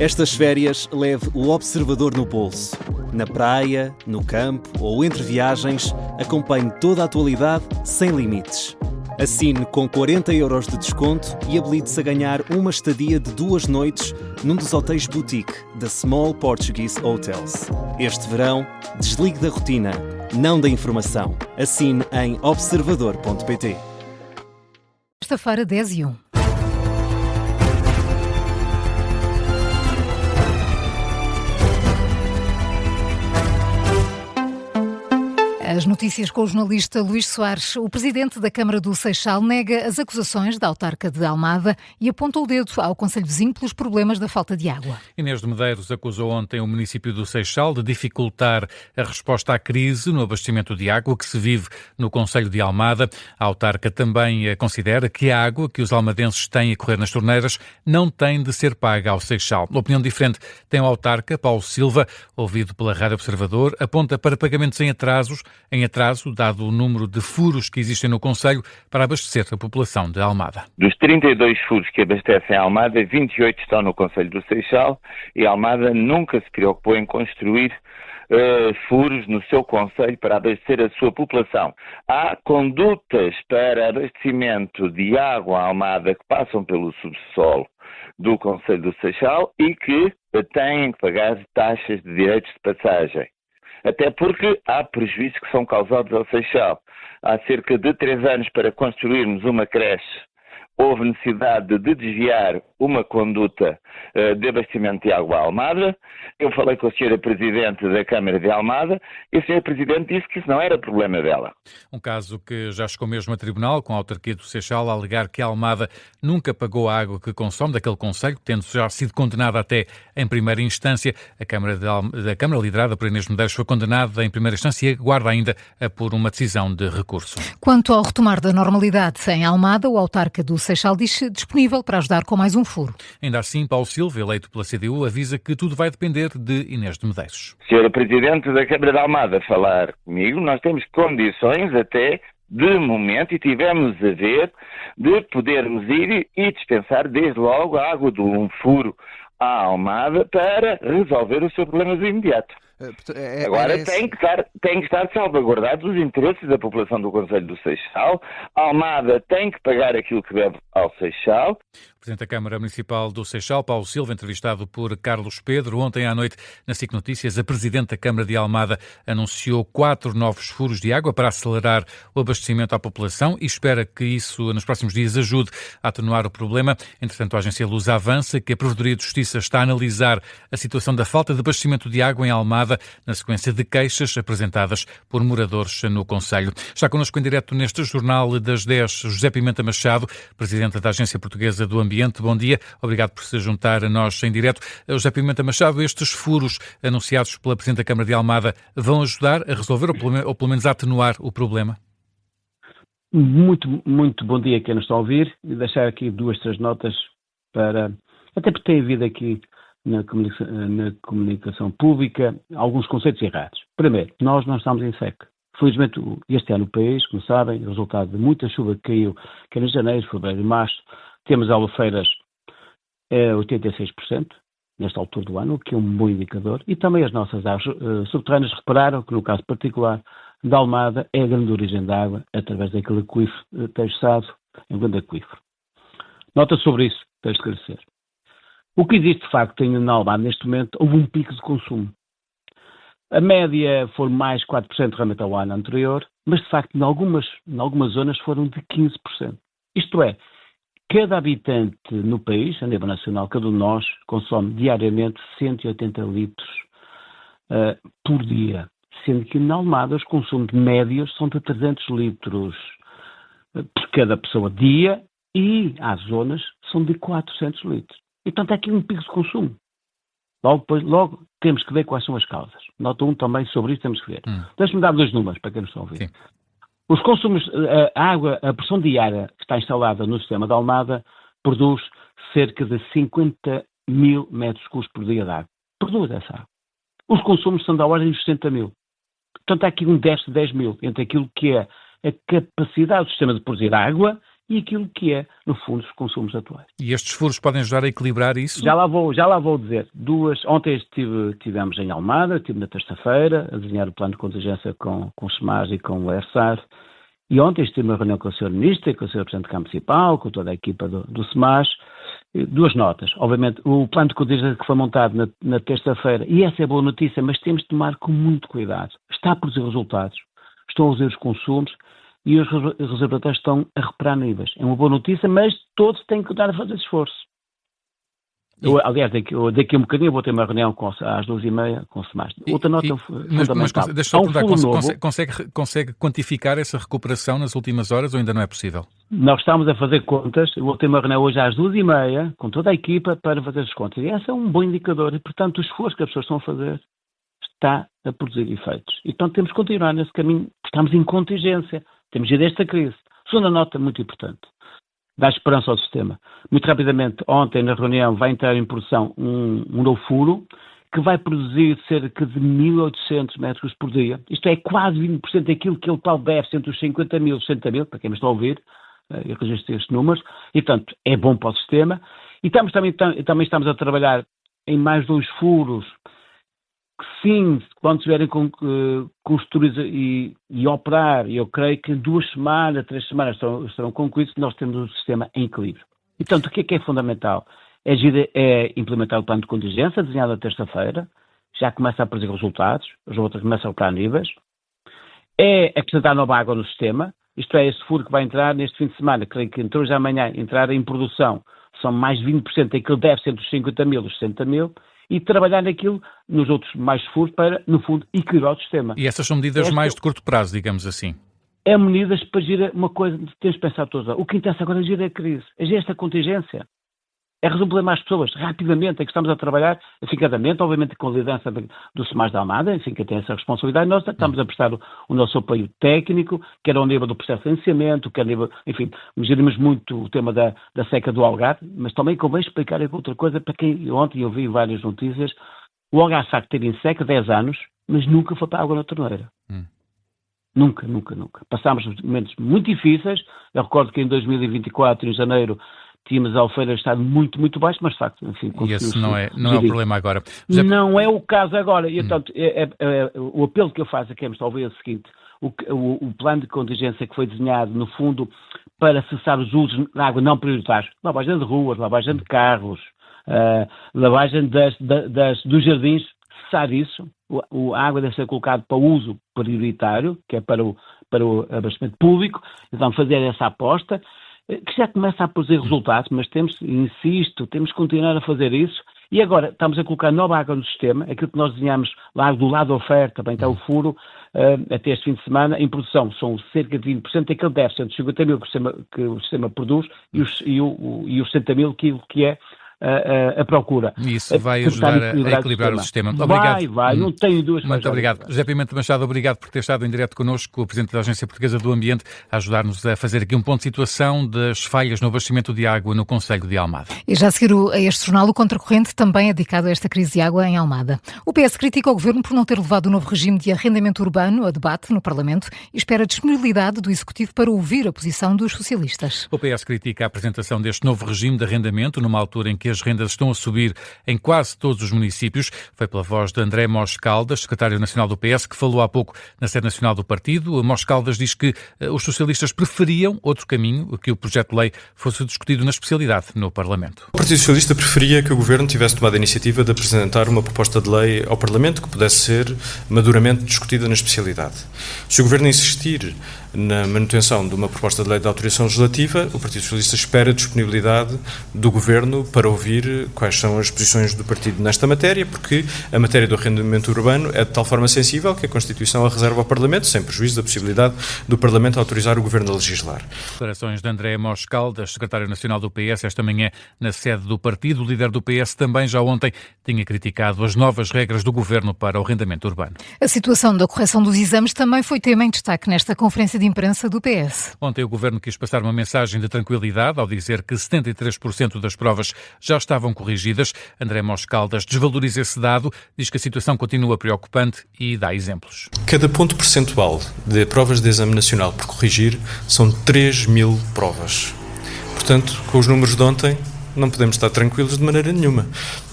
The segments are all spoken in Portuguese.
Estas férias leve o observador no bolso. Na praia, no campo ou entre viagens, acompanhe toda a atualidade sem limites. Assine com 40€ de desconto e habilite-se a ganhar uma estadia de 2 noites num dos hotéis boutique da Small Portuguese Hotels. Este verão, desligue da rotina, não da informação. Assine em observador.pt. Sexta-feira, 10:01. As notícias com o jornalista Luís Soares. O presidente da Câmara do Seixal nega as acusações da autarca de Almada e aponta o dedo ao concelho vizinho pelos problemas da falta de água. Inês de Medeiros acusou ontem o município do Seixal de dificultar a resposta à crise no abastecimento de água que se vive no concelho de Almada. A autarca também considera que a água que os almadenses têm a correr nas torneiras não tem de ser paga ao Seixal. Uma opinião diferente tem o autarca Paulo Silva, ouvido pela Rádio Observador, aponta para pagamentos em atraso, dado o número de furos que existem no concelho para abastecer a população de Almada. Dos 32 furos que abastecem a Almada, 28 estão no concelho do Seixal e Almada nunca se preocupou em construir furos no seu concelho para abastecer a sua população. Há condutas para abastecimento de água à Almada que passam pelo subsolo do concelho do Seixal e que têm que pagar taxas de direitos de passagem. Até porque há prejuízos que são causados ao Seixal. Há cerca de 3 anos, para construirmos uma creche, houve necessidade de desviar uma conduta de abastecimento de água à Almada. Eu falei com a senhora Presidente da Câmara de Almada e a senhora Presidente disse que isso não era problema dela. Um caso que já chegou mesmo a tribunal, com a autarquia do Seixal a alegar que a Almada nunca pagou a água que consome daquele concelho, tendo já sido condenada até em primeira instância. A Câmara liderada por Inês de Medeiros, foi condenada em primeira instância e aguarda ainda por uma decisão de recurso. Quanto ao retomar da normalidade em Almada, o autarca do Seixal diz-se disponível para ajudar com mais um furo. Ainda assim, Paulo Silva, eleito pela CDU, avisa que tudo vai depender de Inês de Medeiros. Senhora Presidente da Câmara de Almada falar comigo, nós temos condições até de momento, e tivemos a ver, de podermos ir e dispensar desde logo a água de um furo à Almada para resolver o seu problema de imediato. Agora tem que estar salvaguardados os interesses da população do concelho do Seixal. A Almada tem que pagar aquilo que deve ao Seixal. O Presidente da Câmara Municipal do Seixal, Paulo Silva, entrevistado por Carlos Pedro. Ontem à noite, na SIC Notícias, a Presidente da Câmara de Almada anunciou 4 novos furos de água para acelerar o abastecimento à população e espera que isso, nos próximos dias, ajude a atenuar o problema. Entretanto, a agência Lusa avança que a Provedoria de Justiça está a analisar a situação da falta de abastecimento de água em Almada, na sequência de queixas apresentadas por moradores no concelho. Está connosco em direto neste Jornal das 10, José Pimenta Machado, Presidente da Agência Portuguesa do Ambiente. Bom dia, obrigado por se juntar a nós em direto. José Pimenta Machado, estes furos anunciados pela Presidente da Câmara de Almada vão ajudar a resolver ou pelo menos a atenuar o problema? Muito bom dia a quem nos está a ouvir e deixar aqui 2, 3 notas até porque tem havido aqui na comunicação pública alguns conceitos errados. Primeiro, nós não estamos em seca. Felizmente, este ano no país, como sabem, o resultado de muita chuva que caiu, que é em janeiro, fevereiro e março, temos albufeiras 86% nesta altura do ano, o que é um bom indicador, e também as nossas águas subterrâneas repararam que, no caso particular da Almada, é a grande origem da água através daquele aquífero terçado, em grande aquífero. Nota sobre isso, para esclarecer. O que existe, de facto, na Almada, neste momento, houve um pico de consumo. A média foi mais 4% realmente ao ano anterior, mas, de facto, em algumas zonas foram de 15%. Isto é, cada habitante no país, a nível nacional, cada um de nós, consome diariamente 180 litros por dia, sendo que na Almada os consumos médios são de 300 litros por cada pessoa dia e há zonas que são de 400 litros. E, portanto, há aqui um pico de consumo. Logo temos que ver quais são as causas. Nota 1 também sobre isso temos que ver. Deixe-me dar 2 números para quem nos está a ouvir. Sim. Os consumos, a pressão diária que está instalada no sistema da Almada produz cerca de 50 mil metros cúbicos por dia de água. Produz essa água. Os consumos são da ordem de 60 mil. Portanto, há aqui um déficit de 10 mil entre aquilo que é a capacidade do sistema de produzir água e aquilo que é, no fundo, os consumos atuais. E estes furos podem ajudar a equilibrar isso? Já lá vou dizer. Ontem estivemos em Almada, estive na terça-feira a desenhar o plano de contingência com o SEMAS e com o ERSAR, e ontem estive numa reunião com o Sr. Ministro, com o Sr. Presidente da Câmara Municipal, com toda a equipa do SEMAS. Duas notas. Obviamente, o plano de contingência que foi montado na terça-feira, e essa é boa notícia, mas temos de tomar com muito cuidado. Está a produzir resultados, estão a reduzir os consumos e os reservatórios estão a recuperar níveis. É uma boa notícia, mas todos têm que dar a fazer esforço. Aliás, daqui a um bocadinho eu vou ter uma reunião às 2h30 com o SEMAS. Outra nota fundamental. Mas deixa-me só perguntar, consegue quantificar essa recuperação nas últimas horas ou ainda não é possível? Nós estamos a fazer contas, eu vou ter uma reunião hoje às 2h30 com toda a equipa para fazer as contas. E esse é um bom indicador e, portanto, o esforço que as pessoas estão a fazer está a produzir efeitos. E, portanto, temos que continuar nesse caminho. Estamos em contingência. Temos de ir desta crise. Segunda nota muito importante. Dá esperança ao sistema. Muito rapidamente, ontem na reunião vai entrar em produção um novo furo que vai produzir cerca de 1.800 metros por dia. Isto é quase 20% daquilo que ele tal deve, entre os 50 mil e os 60 mil, para quem me está a ouvir, eu registro estes números, e portanto é bom para o sistema. E também estamos a trabalhar em mais 2 furos que sim, quando estiverem construídos e operar, eu creio que em 2 semanas, 3 semanas estarão concluídos, nós temos um sistema em equilíbrio. E, portanto, o que é fundamental? É implementar o plano de contingência, desenhado na terça-feira, já começa a produzir resultados, as outras começam a operar níveis, é acrescentar nova água no sistema, isto é, este furo que vai entrar neste fim de semana, creio que entre hoje e amanhã entrar em produção, são mais de 20% daquilo que deve ser dos 50 mil e dos 60 mil, e trabalhar naquilo, nos outros mais furos, para, no fundo, equilibrar o sistema. E essas são medidas mais de curto prazo, digamos assim? É medidas para gerir uma coisa, temos de pensar todos. O que interessa agora é gerir a crise, é gerir esta contingência. É resolver mais pessoas, rapidamente, é que estamos a trabalhar eficazmente, obviamente com a liderança do SEMAS da Almada, enfim, que tem essa responsabilidade. Nós estamos a prestar o nosso apoio técnico, quer ao nível do processo de licenciamento, quer ao nível, enfim, gerimos muito o tema da seca do Algarve, mas também convém explicar outra coisa para quem, ontem eu vi várias notícias, o Algarve está a ter em seca 10 anos, mas nunca foi para a água na torneira. Nunca. Passámos momentos muito difíceis, eu recordo que em 2024, em janeiro, tínhamos a Alfeira estado muito, muito baixo, mas de facto, enfim... E esse não é o problema agora. Não é o caso agora. E, portanto, o apelo que eu faço a quem me está a ouvir é o seguinte: o plano de contingência que foi desenhado, no fundo, para cessar os usos de água não prioritários, lavagem de ruas, lavagem de carros, lavagem dos jardins, cessar isso. A água deve ser colocada para o uso prioritário, que é para o abastecimento público. Então, fazer essa aposta, que já começa a produzir resultados, mas temos que continuar a fazer isso. E agora estamos a colocar nova água no sistema, aquilo que nós desenhamos lá do lado da oferta, também está o furo, até este fim de semana, em produção, são cerca de 20% daquele déficit, 50 mil que o sistema produz e os 60 mil que é a procura. Isso vai ajudar a equilibrar o sistema. Obrigado. Vai, não tenho duas. Muito obrigado. José Pimenta Machado, obrigado por ter estado em direto connosco, o Presidente da Agência Portuguesa do Ambiente, a ajudar-nos a fazer aqui um ponto de situação das falhas no abastecimento de água no concelho de Almada. E já a seguir a este jornal, o Contracorrente também é dedicado a esta crise de água em Almada. O PS critica o Governo por não ter levado o novo regime de arrendamento urbano a debate no Parlamento e espera a disponibilidade do Executivo para ouvir a posição dos socialistas. O PS critica a apresentação deste novo regime de arrendamento numa altura em que as rendas estão a subir em quase todos os municípios. Foi pela voz de André Mos Caldas, secretário nacional do PS, que falou há pouco na sede nacional do partido. Mos Caldas diz que os socialistas preferiam outro caminho, que o projeto de lei fosse discutido na especialidade no Parlamento. O Partido Socialista preferia que o Governo tivesse tomado a iniciativa de apresentar uma proposta de lei ao Parlamento que pudesse ser maduramente discutida na especialidade. Se o Governo insistir na manutenção de uma proposta de lei de autorização legislativa, o Partido Socialista espera a disponibilidade do Governo para ouvir quais são as posições do partido nesta matéria, porque a matéria do arrendamento urbano é de tal forma sensível que a Constituição a reserva ao Parlamento, sem prejuízo da possibilidade do Parlamento autorizar o Governo a legislar. Declarações de André Mos Caldas, secretário nacional do PS, esta manhã na sede do partido. O líder do PS também já ontem tinha criticado as novas regras do Governo para o arrendamento urbano. A situação da correção dos exames também foi tema em destaque nesta conferência de imprensa do PS. Ontem o Governo quis passar uma mensagem de tranquilidade ao dizer que 73% das provas já estavam corrigidas. André Mos Caldas desvaloriza esse dado, diz que a situação continua preocupante e dá exemplos. Cada ponto percentual de provas de exame nacional por corrigir são 3.000 provas. Portanto, com os números de ontem, não podemos estar tranquilos de maneira nenhuma.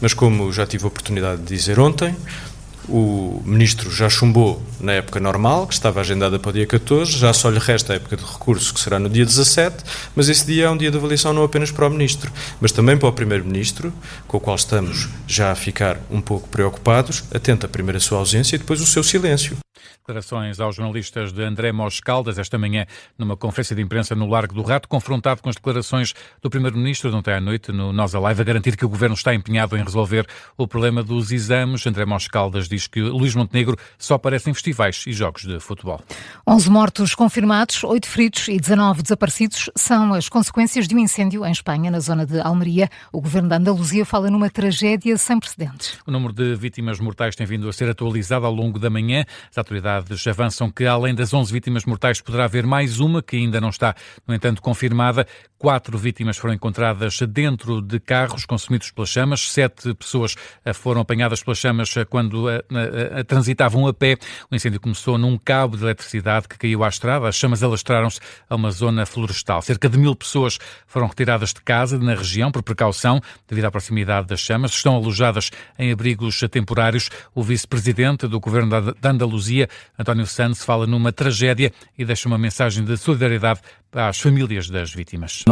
Mas como já tive a oportunidade de dizer ontem, o Ministro já chumbou na época normal, que estava agendada para o dia 14, já só lhe resta a época de recurso, que será no dia 17, mas esse dia é um dia de avaliação não apenas para o Ministro, mas também para o Primeiro-Ministro, com o qual estamos já a ficar um pouco preocupados, atento a primeiro a sua ausência e depois o seu silêncio. Declarações aos jornalistas de André Mos Caldas esta manhã numa conferência de imprensa no Largo do Rato, confrontado com as declarações do Primeiro-Ministro de ontem à noite no Nós Alive, a garantir que o Governo está empenhado em resolver o problema dos exames. André Mos Caldas diz que Luís Montenegro só aparece em festivais e jogos de futebol. 11 mortos confirmados, 8 feridos e 19 desaparecidos são as consequências de um incêndio em Espanha, na zona de Almeria. O Governo da Andaluzia fala numa tragédia sem precedentes. O número de vítimas mortais tem vindo a ser atualizado ao longo da manhã. As autoridades avançam que, além das 11 vítimas mortais, poderá haver mais uma, que ainda não está, no entanto, confirmada. 4 vítimas foram encontradas dentro de carros consumidos pelas chamas. 7 pessoas foram apanhadas pelas chamas quando transitavam a pé. O incêndio começou num cabo de eletricidade que caiu à estrada. As chamas alastraram-se a uma zona florestal. Cerca de 1000 pessoas foram retiradas de casa na região por precaução, devido à proximidade das chamas. Estão alojadas em abrigos temporários. O vice-presidente do Governo da Andaluzia, António Sanz, fala numa tragédia e deixa uma mensagem de solidariedade às famílias das vítimas.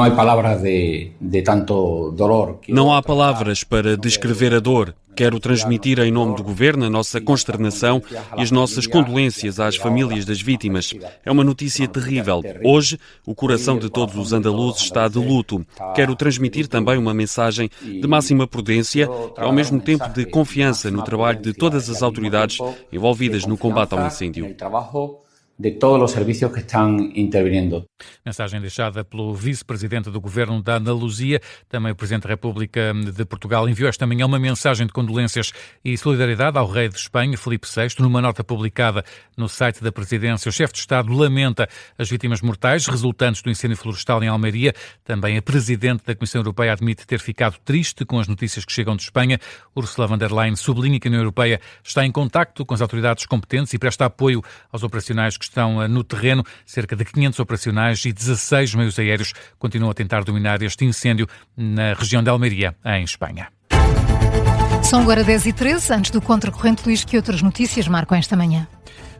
Não há palavras para descrever a dor. Quero transmitir em nome do Governo a nossa consternação e as nossas condolências às famílias das vítimas. É uma notícia terrível. Hoje, o coração de todos os andaluzes está de luto. Quero transmitir também uma mensagem de máxima prudência e, ao mesmo tempo, de confiança no trabalho de todas as autoridades envolvidas no combate ao incêndio. de todos os serviços que estão interviniendo. Mensagem deixada pelo vice-presidente do Governo da Andaluzia. Também o Presidente da República de Portugal enviou esta manhã uma mensagem de condolências e solidariedade ao rei de Espanha, Filipe VI. Numa nota publicada no site da Presidência, o chefe de Estado lamenta as vítimas mortais resultantes do incêndio florestal em Almeria. Também a Presidente da Comissão Europeia admite ter ficado triste com as notícias que chegam de Espanha. Ursula von der Leyen sublinha que a União Europeia está em contacto com as autoridades competentes e presta apoio aos operacionais que estão no terreno. Cerca de 500 operacionais e 16 meios aéreos continuam a tentar dominar este incêndio na região de Almeria, em Espanha. São agora 10h13. Antes do Contracorrente, Luís, que outras notícias marcam esta manhã?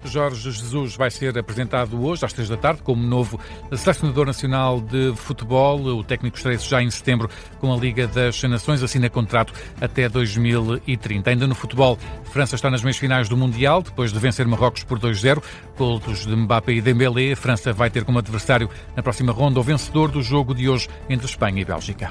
Jorge Jesus vai ser apresentado hoje às 3 da tarde como novo selecionador nacional de futebol. O técnico estreia-se já em setembro com a Liga das Nações, assina contrato até 2030. Ainda no futebol, França está nas meias finais do Mundial, depois de vencer Marrocos por 2-0. Golos de Mbappé e Dembélé. A França vai ter como adversário na próxima ronda o vencedor do jogo de hoje entre Espanha e Bélgica.